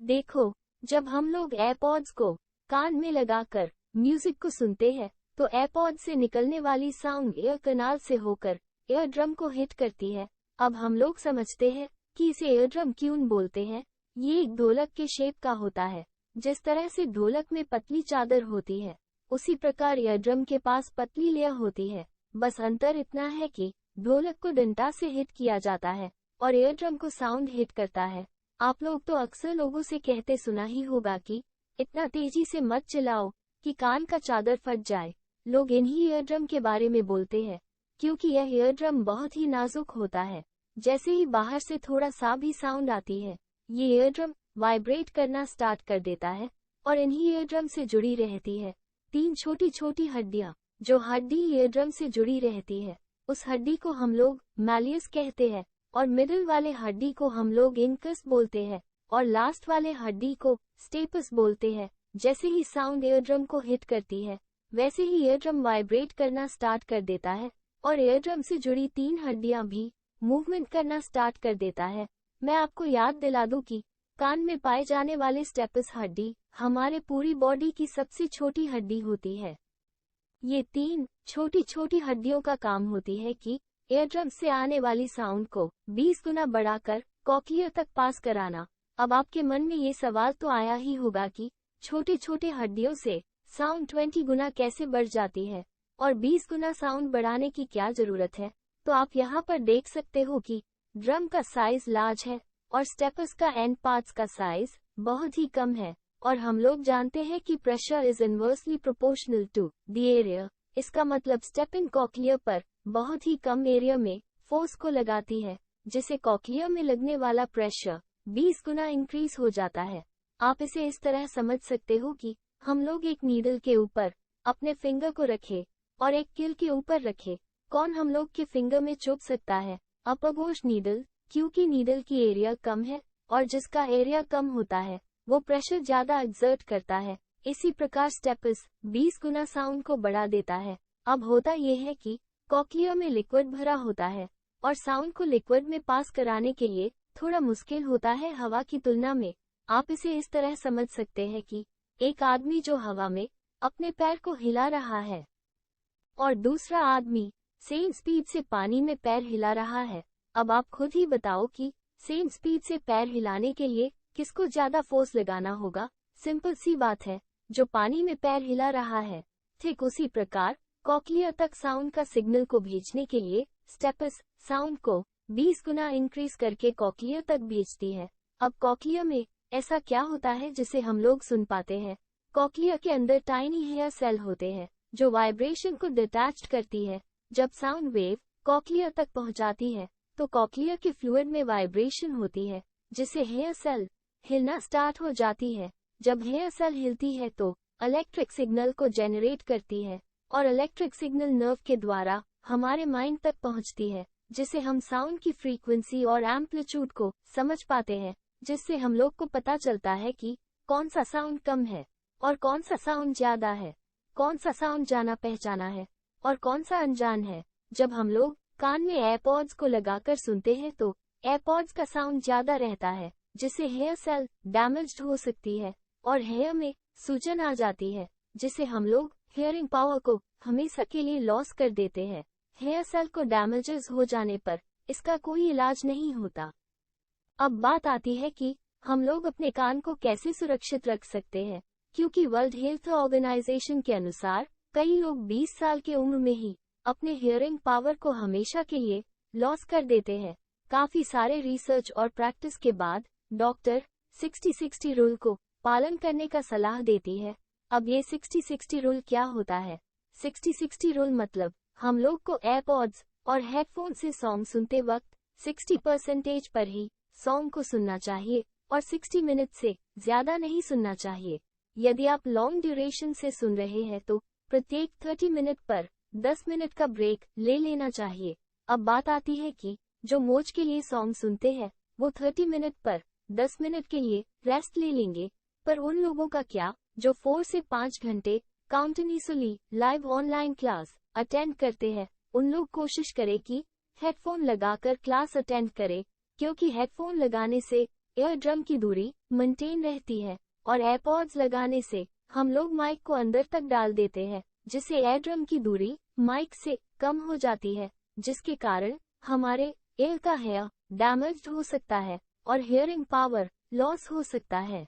देखो, जब हम लोग एयरपॉड्स को कान में लगाकर म्यूजिक को सुनते हैं, तो एयरपॉड से निकलने वाली साउंड एयर कनाल से होकर एयर ड्रम को हिट करती है। अब हम लोग समझते हैं कि इसे एयर ड्रम क्यों बोलते हैं। ये एक ढोलक के शेप का होता है। जिस तरह से ढोलक में पतली चादर होती है, उसी प्रकार एयर ड्रम के पास पतली लेयर होती है। बस अंतर इतना है कि ढोलक को डंडा से हिट किया जाता है और एयर ड्रम को साउंड हिट करता है। आप लोग तो अक्सर लोगों से कहते सुना ही होगा कि इतना तेजी से मत चलाओ कि कान का चादर फट जाए। लोग इन्हीं एयर ड्रम के बारे में बोलते हैं, क्योंकि यह एयर ड्रम बहुत ही नाजुक होता है। जैसे ही बाहर से थोड़ा सा भी साउंड आती है, ये एयर ड्रम वाइब्रेट करना स्टार्ट कर देता है और इन्हीं एयर ड्रम से जुड़ी रहती है 3 छोटी छोटी हड्डियां। जो हड्डी एयर ड्रम से जुड़ी रहती है, उस हड्डी को हम लोग मैलियस कहते हैं, और मिडिल वाले हड्डी को हम लोग इंकस बोलते हैं, और लास्ट वाले हड्डी को स्टेपस बोलते हैं। जैसे ही साउंड एयर ड्रम को हिट करती है, वैसे ही एयर ड्रम वाइब्रेट करना स्टार्ट कर देता है और एयर ड्रम से जुड़ी 3 हड्डियां भी मूवमेंट करना स्टार्ट कर देता है। मैं आपको याद दिला दूं कि कान में पाए जाने वाले स्टेपस हड्डी हमारे पूरी बॉडी की सबसे छोटी हड्डी होती है। ये 3 छोटी छोटी हड्डियों का काम होती है कि एयर ड्रम से आने वाली साउंड को 20 गुना बढ़ाकर कॉक्लियर तक पास कराना। अब आपके मन में ये सवाल तो आया ही होगा कि छोटे छोटे हड्डियों से साउंड 20 गुना कैसे बढ़ जाती है और 20 गुना साउंड बढ़ाने की क्या जरूरत है। तो आप यहाँ पर देख सकते हो कि ड्रम का साइज लार्ज है और स्टेपस का एंड पार्ट्स का साइज बहुत ही कम है। और हम लोग जानते हैं कि pressure is inversely proportional to the area. इसका मतलब स्टेपिंग कॉक्लियर पर बहुत ही कम एरिया में फोर्स को लगाती है, जिसे कॉक्लियर में लगने वाला प्रेशर 20 गुना इंक्रीज हो जाता है। आप इसे इस तरह समझ सकते हो कि हम लोग एक नीडल के ऊपर अपने फिंगर को रखे और एक किल के ऊपर रखे। कौन हम लोग के फिंगर में चुभ सकता है? अपगोश नीडल, क्योंकि नीडल की एरिया कम है और जिसका एरिया कम होता है वो प्रेशर ज्यादा एक्सर्ट करता है। इसी प्रकार स्टेपस 20 गुना साउंड को बढ़ा देता है। अब होता यह है कि कॉक्लियर में लिक्विड भरा होता है और साउंड को लिक्विड में पास कराने के लिए थोड़ा मुश्किल होता है हवा की तुलना में। आप इसे इस तरह समझ सकते हैं कि एक आदमी जो हवा में अपने पैर को हिला रहा है और दूसरा आदमी सेम स्पीड से पानी में पैर हिला रहा है। अब आप खुद ही बताओ कि सेम स्पीड से पैर हिलाने के लिए किसको ज्यादा फोर्स लगाना होगा? सिंपल सी बात है, जो पानी में पैर हिला रहा है। ठीक उसी प्रकार कॉक्लियर तक साउंड का सिग्नल को भेजने के लिए स्टेपस साउंड को 20 गुना इंक्रीज करके कॉक्लियर तक भेजती है। अब कॉक्लियर में ऐसा क्या होता है जिसे हम लोग सुन पाते हैं? कॉक्लियर के अंदर टाइनी हेयर सेल होते हैं जो वाइब्रेशन को डिटैच करती है। जब साउंड वेव कॉक्लियर तक पहुंचाती है तो कॉक्लियर के फ्लूइड में वाइब्रेशन होती है, जिससे हेयर सेल हिलना स्टार्ट हो जाती है। जब हेयर सेल हिलती है तो इलेक्ट्रिक सिग्नल को जेनरेट करती है और इलेक्ट्रिक सिग्नल नर्व के द्वारा हमारे माइंड तक पहुंचती है, जिससे हम साउंड की फ्रीक्वेंसी और एम्पलीट्यूड को समझ पाते हैं, जिससे हम लोग को पता चलता है कि कौन सा साउंड कम है और कौन सा साउंड ज्यादा है, कौन सा साउंड जाना पहचाना है और कौन सा अनजान है। जब हम लोग कान में एयरपॉड्स को लगाकर सुनते हैं तो एयरपॉड्स का साउंड ज्यादा रहता है, जिससे हेयर सेल डैमेज्ड हो सकती है और हेयर में सूजन आ जाती है, जिससे हम लोग हियरिंग पावर को हमेशा के लिए लॉस कर देते हैं। हेयर सेल को डैमेजेस हो जाने पर इसका कोई इलाज नहीं होता। अब बात आती है कि हम लोग अपने कान को कैसे सुरक्षित रख सकते हैं, क्योंकि वर्ल्ड हेल्थ ऑर्गेनाइजेशन के अनुसार कई लोग 20 साल की उम्र में ही अपने हियरिंग पावर को हमेशा के लिए लॉस कर देते हैं। काफी सारे रिसर्च और प्रैक्टिस के बाद डॉक्टर 60-60 रूल को पालन करने का सलाह देती है। अब ये 60-60 रूल क्या होता है? 60-60 रूल मतलब हम लोग को एयरपॉड्स और हेडफोन से सॉन्ग सुनते वक्त 60% पर ही सॉन्ग को सुनना चाहिए और 60 मिनट से ज्यादा नहीं सुनना चाहिए। यदि आप लॉन्ग ड्यूरेशन से सुन रहे हैं तो प्रत्येक 30 मिनट पर 10 मिनट का ब्रेक ले लेना चाहिए। अब बात आती है कि जो मौज के लिए सॉन्ग सुनते हैं वो 30 मिनट पर 10 मिनट के लिए रेस्ट ले लेंगे, पर उन लोगों का क्या जो 4 से 5 घंटे काउंटिन्यूसली लाइव ऑनलाइन क्लास अटेंड करते हैं? उन लोग कोशिश करें कि हेडफोन लगाकर क्लास अटेंड करें, क्योंकि हेडफोन लगाने से एयर ड्रम की दूरी मेंटेन रहती है और एयरपॉड्स लगाने से हम लोग माइक को अंदर तक डाल देते हैं, जिससे एयर ड्रम की दूरी माइक से कम हो जाती है, जिसके कारण हमारे ईयर का हेयर डैमेज्ड हो सकता है और हियरिंग पावर लॉस हो सकता है।